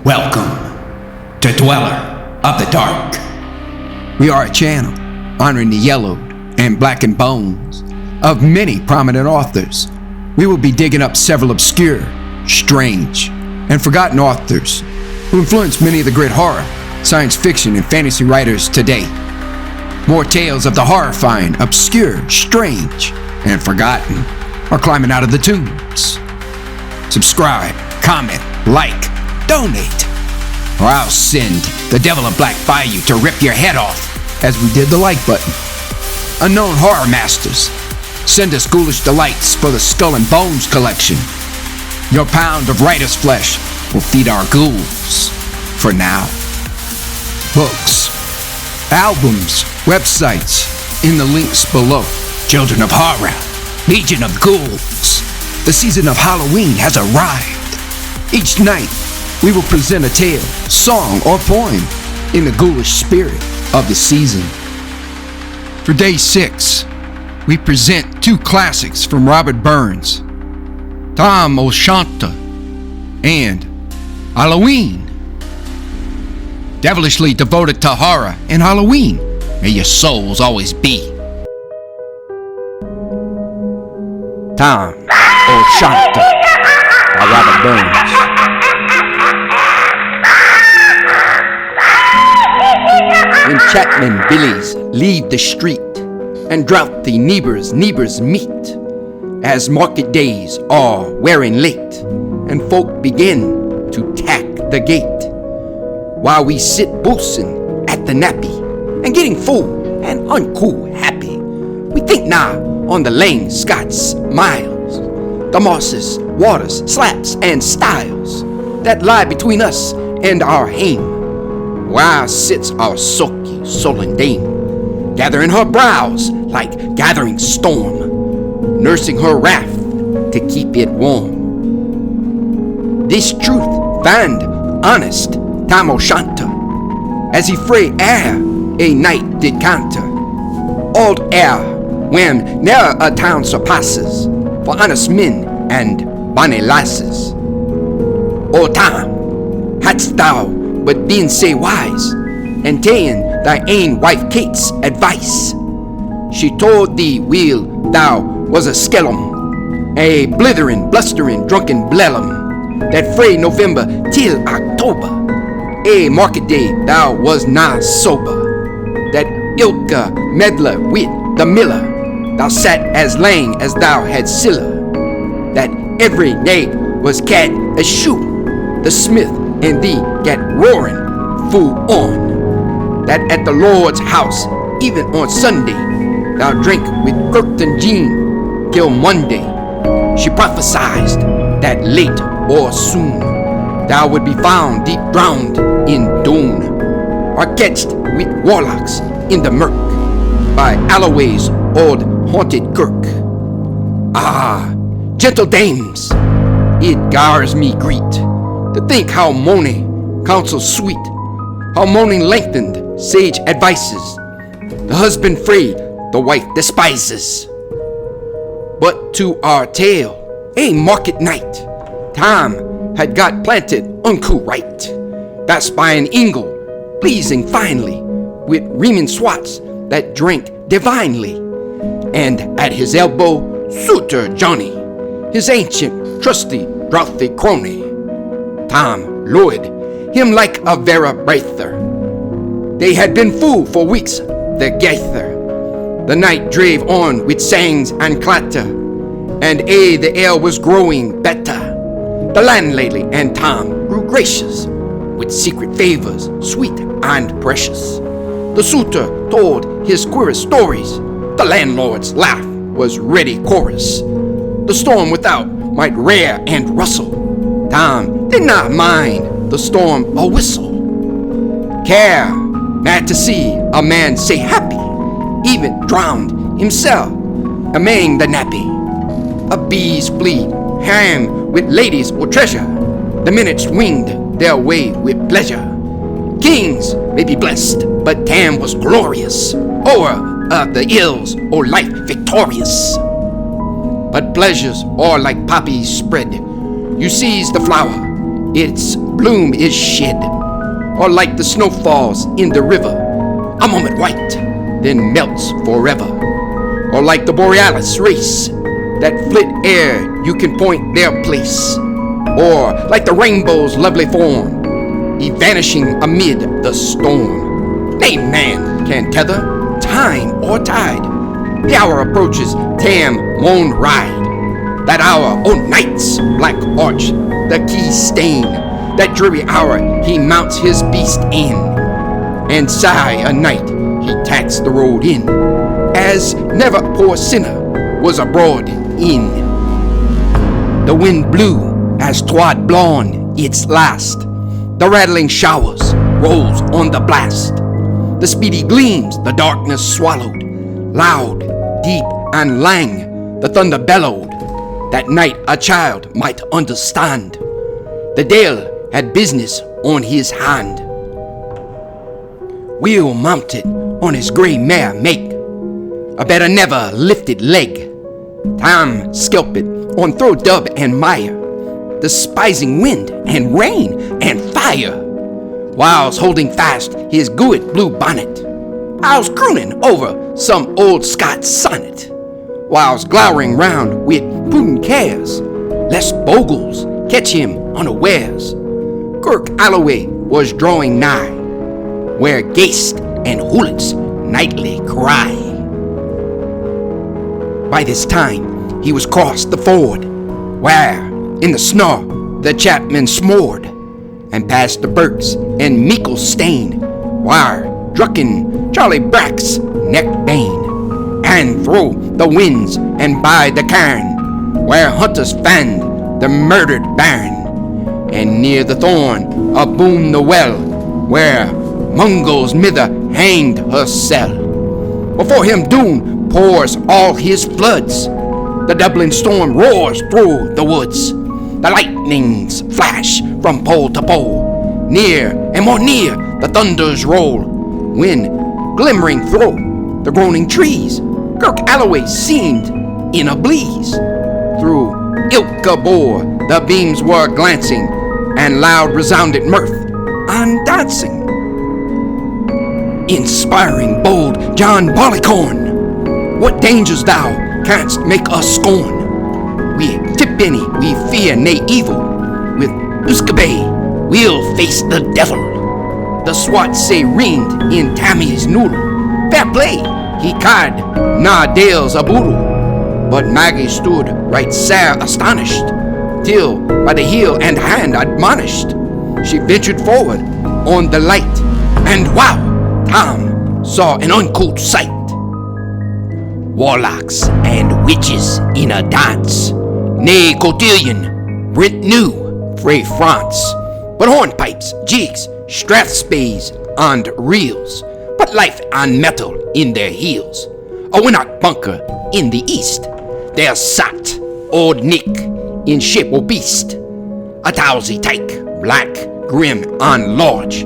Welcome to Dweller of the Dark. We are a channel honoring the yellowed and blackened bones of many prominent authors. We will be digging up several obscure, strange, and forgotten authors who influenced many of the great horror, science fiction, and fantasy writers today. More tales of the horrifying, obscure, strange, and forgotten are climbing out of the tombs. Subscribe, comment, like, donate, or I'll send the devil of Black Bayou to rip your head off as we did the like button. Unknown horror masters, send us ghoulish delights for the Skull and Bones collection. Your pound of writer's flesh will feed our ghouls for now. Books, albums, websites in the links below. Children of Horror, Legion of Ghouls. The season of Halloween has arrived. Each night, we will present a tale, song, or poem in the ghoulish spirit of the season. For day 6, we present 2 classics from RobertBurns, Tom o' Shanter and Halloween. Devilishly devoted to horror and Halloween, may your souls always be. Tom o' Shanter by RobertBurns. When Chapman Billies leave the street and drouthy neighbors meet, as market days are wearing late and folk begin to tack the gate, while we sit boosing at the nappy and getting full and uncool happy, we think now on the lane Scots miles, the mosses, waters, slaps, and styles that lie between us and our aim. Where sits our sulky, sullen dame, gathering her brows like gathering storm, nursing her wrath to keep it warm. This truth find honest Tam o' Shanter, as he fray air a night did canter. Old air, when ne'er a town surpasses for honest men and bonny lasses. O Tam, hadst thou but been say wise, and ta'en thy ain wife Kate's advice, she told thee weel thou was a skellum, a blithering, blustering, drunken blellum, that frae November till October, a market day thou was na sober, that ilka meddler with the miller, thou sat as lang as thou had siller, that every naig was cad as shoe, the smith and thee get roaring full on, that at the Lord's house, even on Sunday, thou drink with Kirkton Jean till Monday. She prophesied that late or soon thou would be found deep drowned in Doon, or catched with warlocks in the murk by Alloway's old haunted kirk. Ah, gentle dames, it gars me greet to think how moaning counsels sweet, how moaning lengthened sage advices, the husband free, the wife despises. But to our tale, a market night, Tom had got planted unco right, that's by an ingle, pleasing finely, with reaming swats that drank divinely, and at his elbow, Suitor Johnny, his ancient, trusty, drouthy crony. Tom lowered him like a vera breather. They had been full for weeks, the gaither. The night drave on with sangs and clatter, and the ale was growing better. The landlady and Tom grew gracious, with secret favors, sweet and precious. The suitor told his queerest stories. The landlord's laugh was ready chorus. The storm without might rear and rustle. Tom did not mind the storm or whistle. Care not to see a man say happy, even drowned himself among the nappy. A bee's flee, hand with ladies or treasure, the minutes winged their way with pleasure. Kings may be blessed, but Tam was glorious, o'er the ills or life victorious. But pleasures are like poppies spread. You seize the flower, its bloom is shed, or like the snowfalls in the river, a moment white, then melts forever, or like the borealis race, that flit ere you can point their place, or like the rainbow's lovely form, evanishing amid the storm. Nay, man can tether time or tide. The hour approaches, Tam won't ride. That hour, oh night's black arch, the key stain. That dreary hour he mounts his beast in, and sigh a night he tacks the road in, as never poor sinner was abroad in. The wind blew as 'twad blown its last. The rattling showers rolls on the blast. The speedy gleams the darkness swallowed. Loud, deep, and lang the thunder bellowed. That night a child might understand. The Dale had business on his hand. Will mounted on his grey mare make a better never lifted leg. Time skelped on throw dub and mire, despising wind and rain and fire, whiles holding fast his good blue bonnet. I was crooning over some old Scots sonnet, whiles glowering round with prudent cares, lest bogles catch him unawares. Kirk Alloway was drawing nigh, where ghasts and hoolits nightly cry. By this time he was crossed the ford, where in the snow the chapmen smored, and past the Burks and Meikle Stain, where drucken Charlie Brack's neck bane, and through the winds and by the cairn, where hunters fanned the murdered bairn, and near the thorn aboon the well, where Mungo's mither hanged herself. Before him Doon pours all his floods. The Dublin storm roars through the woods. The lightnings flash from pole to pole. Near and more near the thunders roll, when, glimmering through the groaning trees, Kirk Alloway seemed in a bleeze. Through Ilka bore the beams were glancing, and loud resounded mirth and dancing. Inspiring bold John Barleycorn, what dangers thou canst make us scorn. We Tippenny, we fear nae evil. With Uskabay, we'll face the devil. The swat say ringed in Tammy's noodle. Fair play, he card na Dale's a boodle. But Maggie stood right sair astonished, till by the heel and hand admonished, she ventured forward on the light, and wow! Tom saw an uncouth sight. Warlocks and witches in a dance, nae cotillion, Brent knew, frae France, but hornpipes, jigs, strathspeys, and reels, but life and metal in their heels. A winnock bunker in the east, there sat old Nick in shape o' beast, a towsy tyke, black, grim, and large.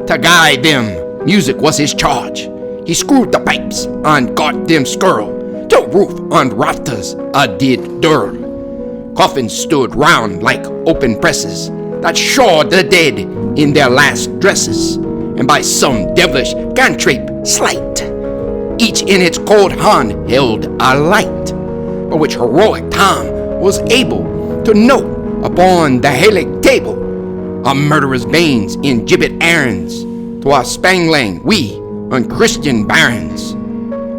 To guide them, music was his charge. He screwed the pipes and got them skirl, till roof and rafters a did dirl. Coffins stood round like open presses, that shawed the dead in their last dresses, and by some devilish cantrip slight, each in its cold hand held a light, by which heroic Tom was able to note upon the Gaelic table a murderer's banes in gibbet errands, to a spangling we unchristian barons.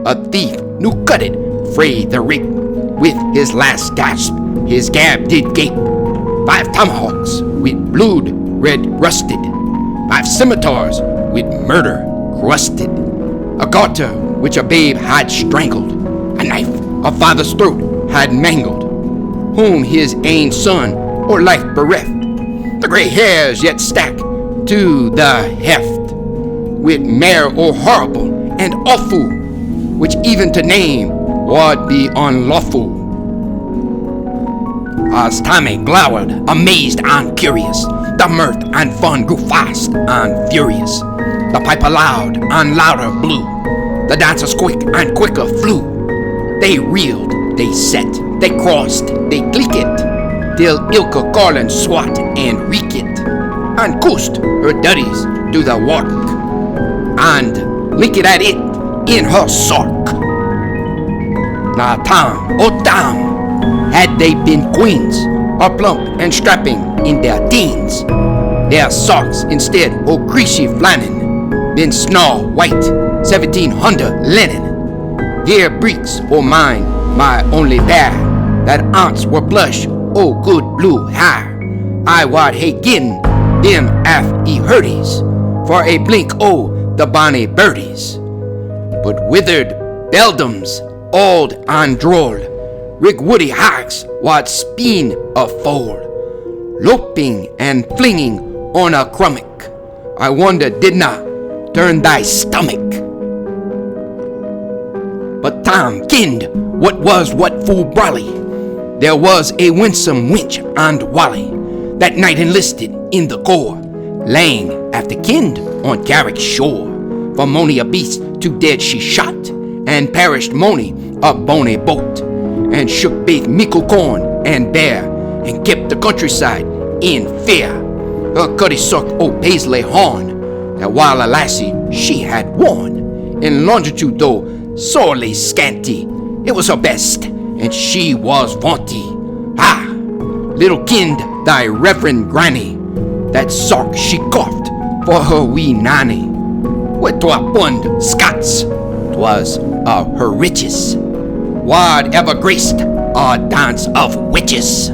A thief new cutted frae the rape, with his last gasp his gab did gape. 5 tomahawks with blood red rusted, 5 scimitars with murder crusted, a garter which a babe had strangled, a knife a father's throat had mangled, whom his ain son or life bereft. The grey hairs yet stack to the heft, with mare or horrible and awful, which even to name would be unlawful. As Tommy glowered, amazed and curious, the mirth and fun grew fast and furious. The piper loud and louder blew, the dancers quick and quicker flew. They reeled, they set, they crossed, they clicked, till ilke callen swat and reek it, and kust her daddies do the work, and lick it at it in her sock. Now Tom, oh Tom, had they been queens, or plump and strapping in their teens, their socks instead o' greasy flannin, been snow white 1700 linen. Dear breeks o' mine, my only pair, that aunts were blush o' good blue hair. I wad hae gin them af e hurdies for a blink o' the bonny birdies. But withered beldams, old and droll, rig woody hags wad speen a foal, loping and flinging on a crummock. I wonder did not turn thy stomach. But Tom kenned what was what fool brawly. There was a winsome wench and Wally that night enlisted in the gore, laying after kind on Garrick's shore. For mony a beast to dead she shot, and perished mony a bony boat, and shook big mickle corn and bear, and kept the countryside in fear. Her cuddy suck o' paisley horn, that while a lassie she had worn, in longitude though sorely scanty, it was her best, and she was vaunty. Ah, little kind thy reverend granny, that sock she coughed for her wee nanny. With 'twa pund Scots, 'twas her riches, wad ever graced a dance of witches.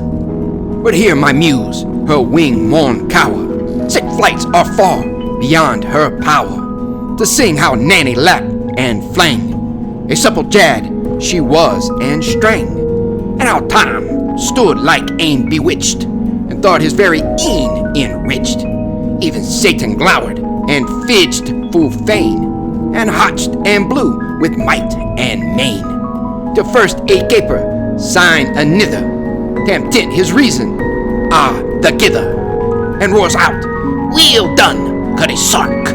But hear my muse, her wing maun cower, sick flights are far beyond her power, to sing how Nanny lapped and flang, a supple jad she was and strang, and how Tom stood like ane bewitched, and thought his very een enriched. Even Satan glowered and fidged full fain, and hotched and blew with might and main, till first a caper signed anither, tam tent his reason the gither, and roars out, "Well done, Cuddy Sark!"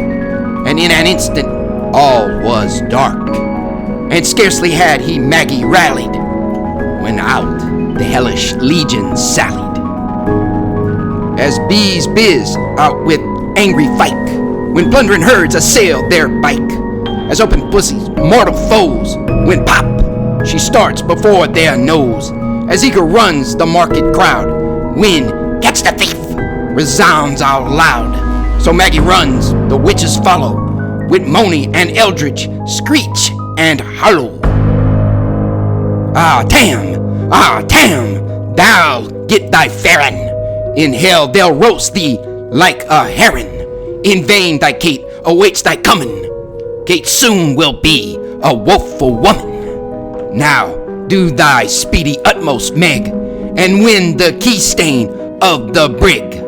And in an instant all was dark, and scarcely had he Maggie rallied, when out the hellish legion sallied. As bees biz out with angry fight, when plundering herds assail their bike, as open pussies, mortal foes, when pop, she starts before their nose, as eager runs the market crowd, when "Catch the thief!" resounds out loud. So Maggie runs, the witches follow, with Moni and Eldridge screech and hollow. Ah, Tam, thou get thy farron. In hell they'll roast thee like a heron. In vain thy Kate awaits thy coming. Kate soon will be a woeful woman. Now do thy speedy utmost, Meg, and win the key stain of the brig.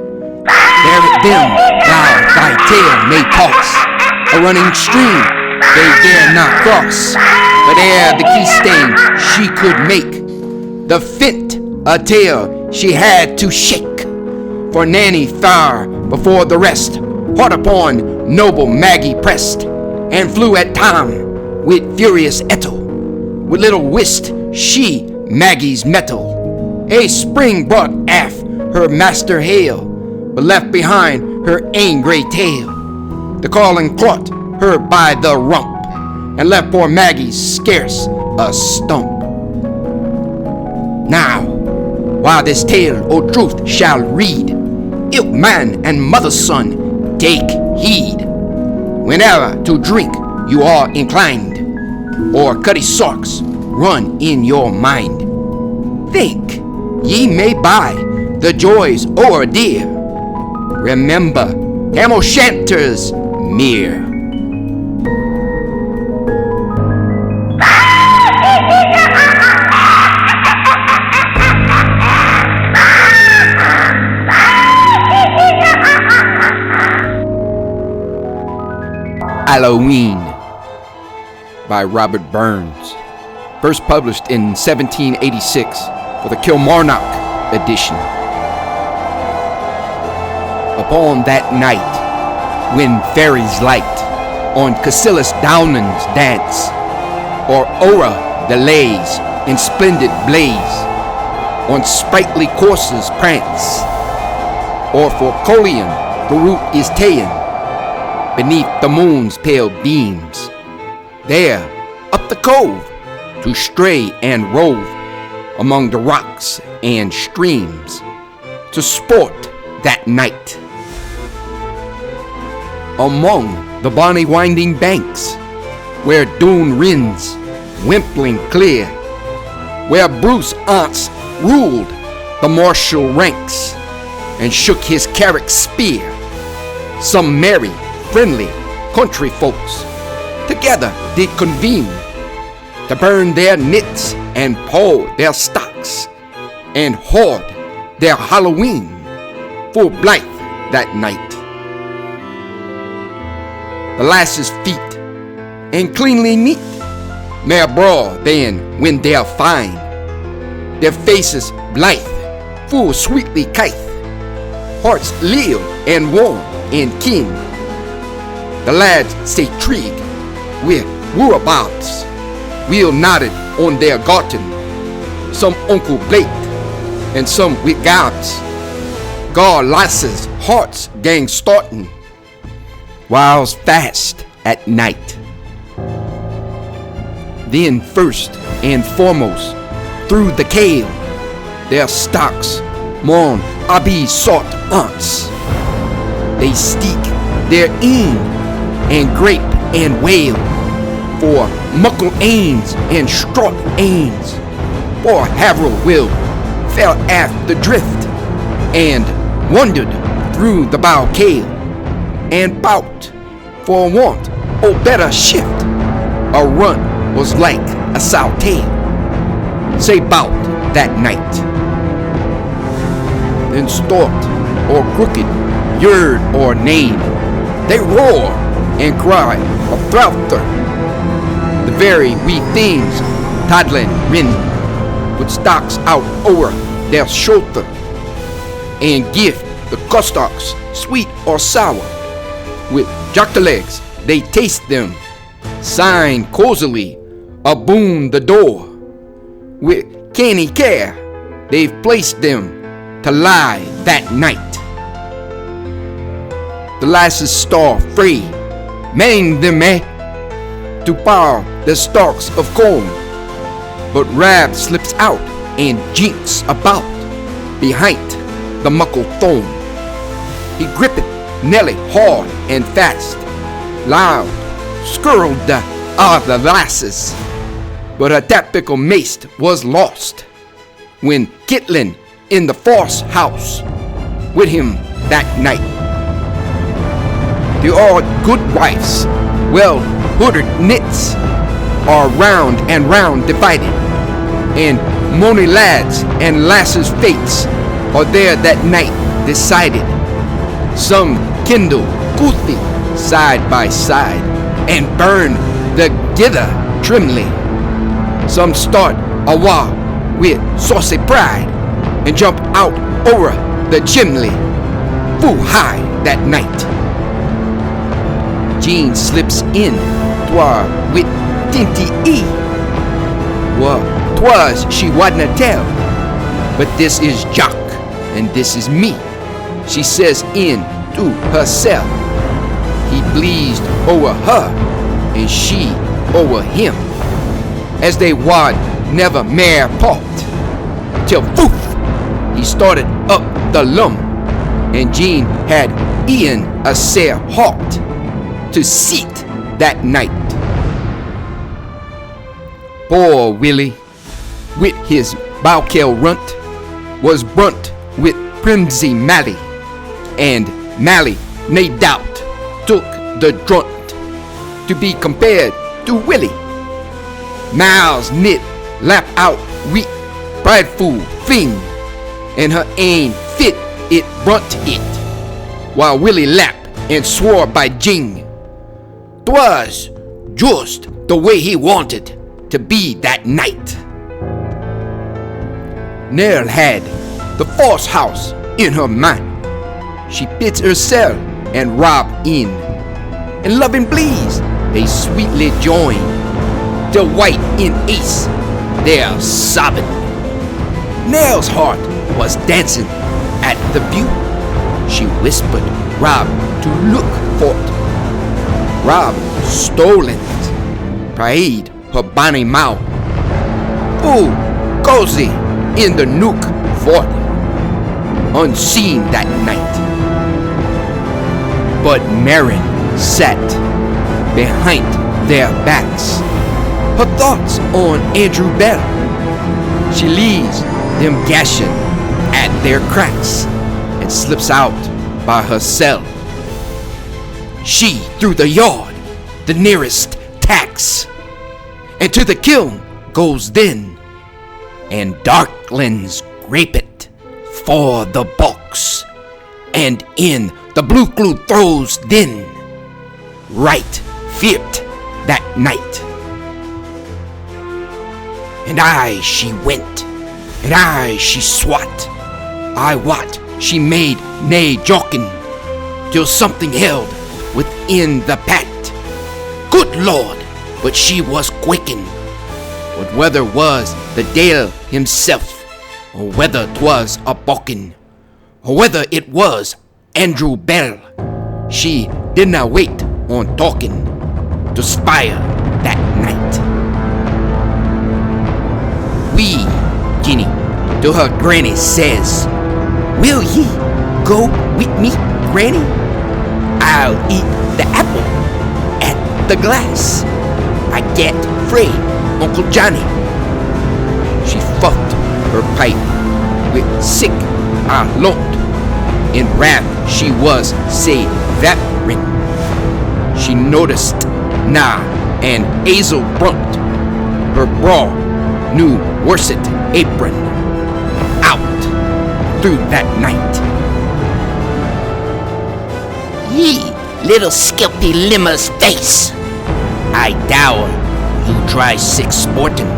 There at them thou thy tail may toss, a running stream they dare not cross. But ere the key stain she could make, the fint a tail she had to shake. For Nanny far before the rest, hard upon noble Maggie pressed, and flew at Tom with furious ettle. With little wist she Maggie's mettle. A spring brought aft her master hail, but left behind her angry tail. The calling caught her by the rump, and left poor Maggie scarce a stump. Now, while this tale o' truth shall read, ilk man and mother's son take heed. Whenever to drink you are inclined, or Cuddy Sarks run in your mind, think ye may buy the joys o'er dear. Remember Tam O'Shanter's mere. Halloween by RobertBurns, first published in 1786 for the Kilmarnock edition. Upon that night, when fairies light on Cassilis Downan's dance, or Ora the lays in splendid blaze, on sprightly coursers prance, or for Colion the route is ta'en beneath the moon's pale beams, there up the cove to stray and rove among the rocks and streams, to sport that night. Among the bonny winding banks, where Doon rins wimpling clear, where Bruce aunts ruled the martial ranks and shook his carrack spear, some merry, friendly country folks together did convene to burn their knits and paw their stocks and hoard their Halloween full blithe that night. The lasses' feet and cleanly neat, mair broad than when they're fine, their faces blithe, full sweetly kithe, hearts leal and warm and keen. The lads stay trig with whereabouts, wheel nodded on their garten, some Uncle Blake and some with gobs. Gar lasses hearts gang startin', whiles fast at night. Then first and foremost through the cave their stocks mon abi sought aunts. They steek their een and grape and wail for muckle ains and straught ains, for Haverel will fell aft the drift and wandered through the bow cave and bout for want o better shift. A run was like a sow tail, say bout that night. Then stalked or crooked, yerd or name, they roar and cry of throwther. The very wee things toddling rin with stocks out o'er their shoulder, and give the custocks sweet or sour. With jockalegs they taste them, sign cozily aboon the door. With canny care they've placed them to lie that night. The lasses star free, mang them to power the stalks of corn, but Rab slips out and jinks about behind the muckle thorn. He grippeth Nelly hard and fast, loud skirled are the lasses, but her tactical mace was lost when Kitlin in the farce house with him that night. The odd goodwives, well hooded knits, are round and round divided, and mony lads and lasses' fates are there that night decided. Some kindle goothy side by side and burn the gither trimly. Some start a war with saucy pride and jump out over the chimney full high that night. Jean slips in twar with Tinty E. Well, 'twas she wadna tell, but this is Jock and this is me, she says in to herself. He pleased over her and she over him, as they wad never mare part, till poof, he started up the lum, and Jean had Ian a sair heart to seat that night. Poor Willie, with his bowkel runt, was brunt with Primsy Mally, and Mally, nae doubt, took the drunt to be compared to Willie. Miles knit lap out weak, prideful thing, and her ain fit it brunt it, while Willie lapped and swore by Jing 'twas just the way he wanted to be that night. Nell had the farce house in her mind. She bids herself and Rob in, and loving please they sweetly join, till white in ace they're sobbing. Nell's heart was dancing at the view. She whispered Rob to look for it. Rob stolen it, prayed her bonny mouth. Ooh, cozy in the nook fort, unseen that night. But Marin sat behind their backs, her thoughts on Andrew Bell. She leaves them gashing at their cracks and slips out by herself. She through the yard, the nearest tax, and to the kiln goes then, and darklings grape it for the box, and in the blue glue throws then, right feared that night. And aye she went, and aye she swat, I wot she made nay jockin', till something held within the pat. Good Lord, but she was quaking. But whether was the Dale himself, or whether 'twas a balkin, or whether it was Andrew Bell, she did not wait on talking to spire that night. Wee Jenny to her granny says, "Will ye go with me, granny? I'll eat the apple at the glass. I get afraid, Uncle Johnny." She puffed her pipe with sick a lot. In wrath she was say vaporing. She noticed Na and Hazel Brunt, her broad new worsted apron, out through that night. "Ye little skilpy limmer's face, I dower you try sick sportin',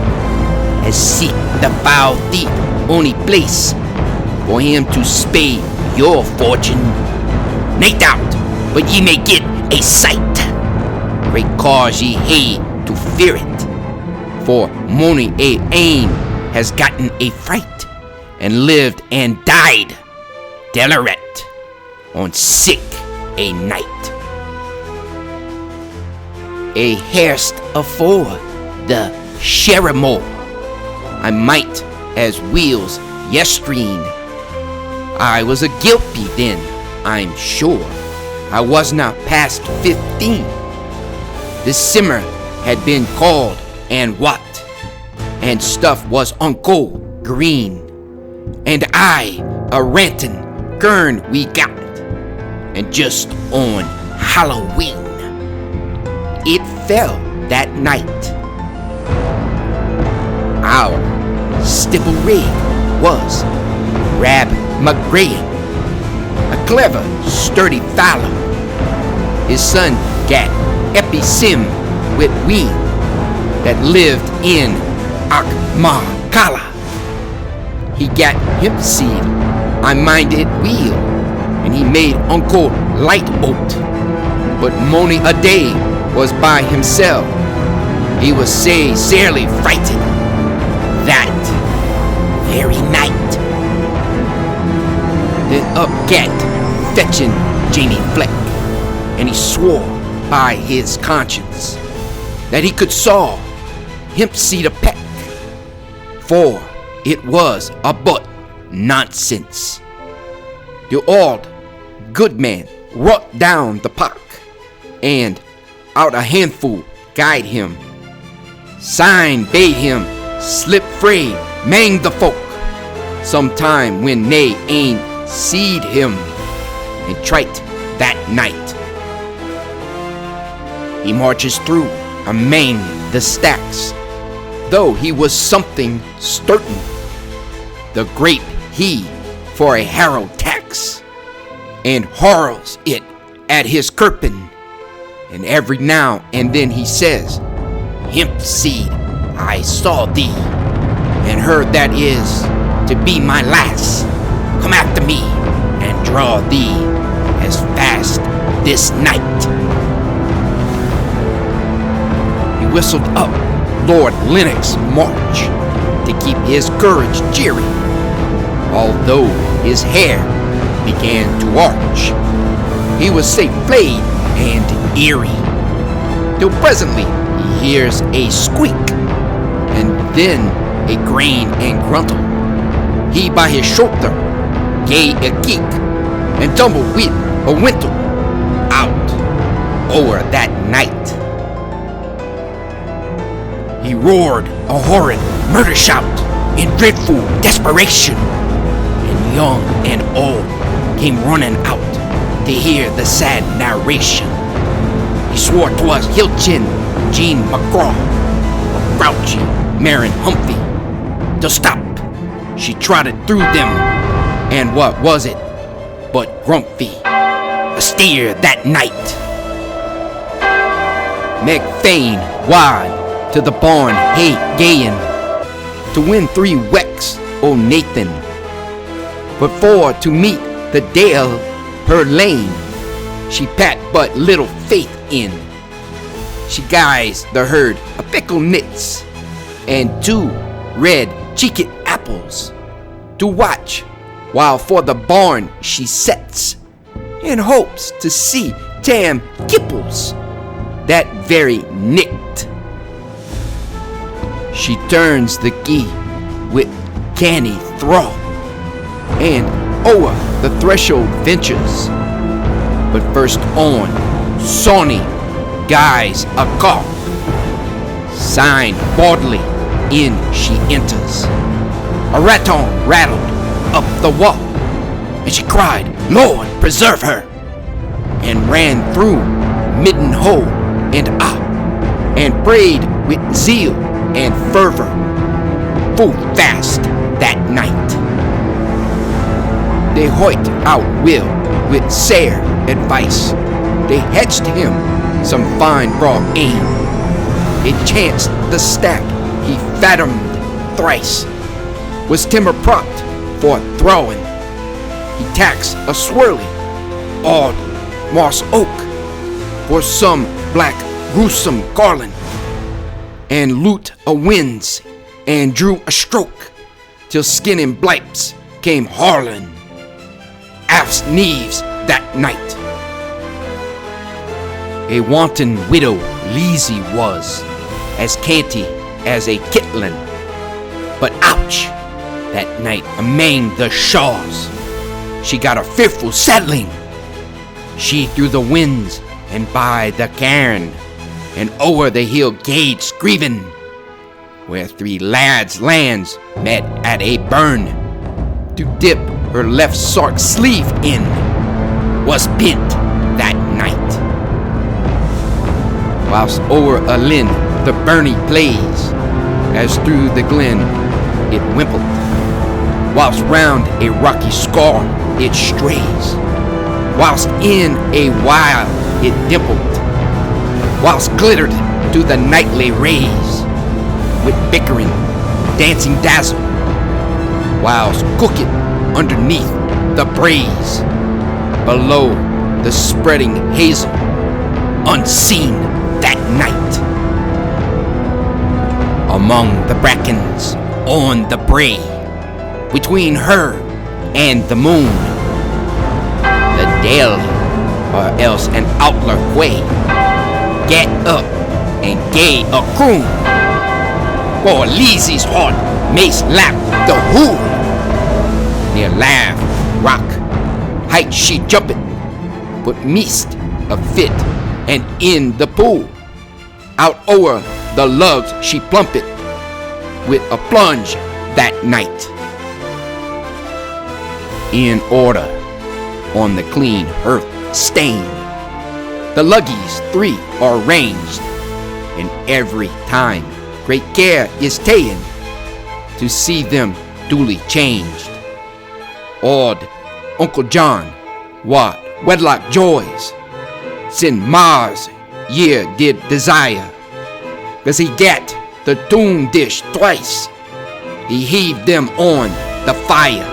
as seek the foul thief only place for him to spay your fortune. Nay doubt, but ye may get a sight. Great cause ye hae to fear it, for mony a aim has gotten a fright, and lived and died delirate on sick a night. A hairst afore the Sherimore, I might as wheels yestreen. I was a guilty then, I'm sure. I was not past 15. This simmer had been called and what, and stuff was unco green, and I a rantin' kern we got, and just on Halloween it fell that night. Our stipple rig was Rab McGrain, a clever, sturdy fellow. His son got Episim with Ween, that lived in Akmakala. He got hemp seed, I minded wheel, and he made Uncle Light Oat. But mony a day was by himself. He was say sarely frightened that very night. Then up gat fetching Janie Fleck, and he swore by his conscience that he could saw hemp seed a peck, for it was a but nonsense. The old good man wrought down the pock, and out a handful guide him. Sign bade him slip free, mang the folk, sometime when they ain't seed him, and trite that night. He marches through amang the stacks, though he was something certain, the grape he for a harrow tax, and horrors it at his kirpin, and every now and then he says, "Hemp seed, I saw thee, and heard that is to be my last. Come after me, and draw thee as fast this night." He whistled up Lord Lennox March to keep his courage cheery, although his hair began to arch. He was safe flayed and eerie, till presently he hears a squeak, and then a grain and gruntle. He by his shoulder gave a kick, and tumbled with a wintle out o'er that night. He roared a horrid murder shout in dreadful desperation, and young and old came running out to hear the sad narration. He swore 'twas Hilchin, Jean McGraw, or Grouchy Marin Humphrey. To stop, she trotted through them, and what was it but Grumpy, a steer that night. Meg Fane wide to the barn hay gayin', to win 3 wecks o' Nathan, but for to meet the Dale her lane, she pat but little faith in. She guys the herd a pickle nits, and 2 red cheeked apples, to watch while for the barn she sets, in hopes to see Tam Kipples that very night. She turns the key with canny thrall, and o'er the threshold ventures, but first on Sawney guys a cough. Signed boldly in she enters. A raton rattled up the wall, and she cried, "Lord, preserve her!" and ran through midden hole and up, and prayed with zeal and fervor, full fast that night. They hoit out Will with sair advice. They hedged him some fine broad aim. It chanced the stack he fathomed thrice was timber propped for throwing. He tacks a swirly, odd moss oak for some black gruesome garland, and loot a winds and drew a stroke, till skin and blipes came harling aft's knees that night. A wanton widow Leezy was, as canty as a kitlin, but ouch, that night amang the shaws, she got a fearful settling. She through the winds and by the cairn, and o'er the hill gauge grievin', where 3 lads' lands met at a burn, to dip her left sark sleeve in, was bent that night. Whilst o'er a linn the burnie plays, as through the glen it wimpled, whilst round a rocky scar it strays, whilst in a while it dimpled, whilst glittered to the nightly rays, with bickering, dancing dazzle, whilst cooking underneath the braes, below the spreading hazel, unseen that night. Among the brackens on the brae, between her and the moon, the Dale, or else an outler quay, get up and gay a croon, for Leezy's heart mace lap the hool. Near laugh, rock, height she jumpeth, but missed a fit, and in the pool, out o'er the lugs she plumpet, with a plunge that night. In order, on the clean earth stain, the luggies 3 are ranged, and every time great care is ta'en to see them duly changed. Awed Uncle John, what wedlock joys, sin Mars year did desire, 'cause he gat the tune dish twice, he heaved them on the fire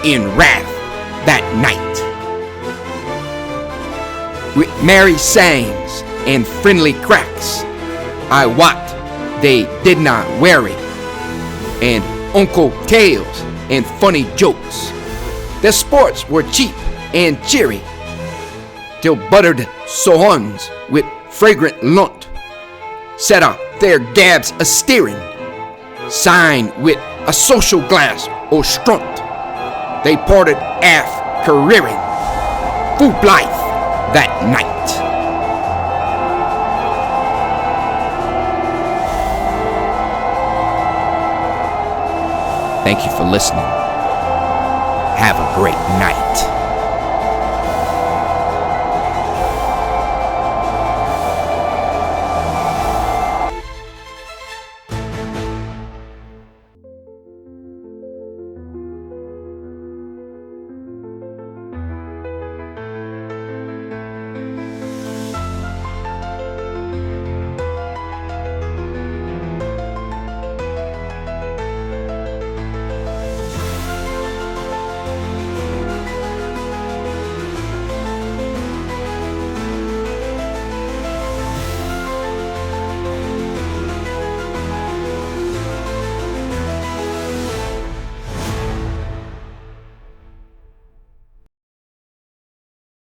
in wrath that night. With merry sayings and friendly cracks, I wot they did not weary, and Uncle Tales and funny jokes. Their sports were cheap and cheery, till buttered sohons with fragrant lunt set out their gabs a steering, signed with a social glass or strunt. They parted aft careering, full blithe that night. Thank you for listening. Have a great night.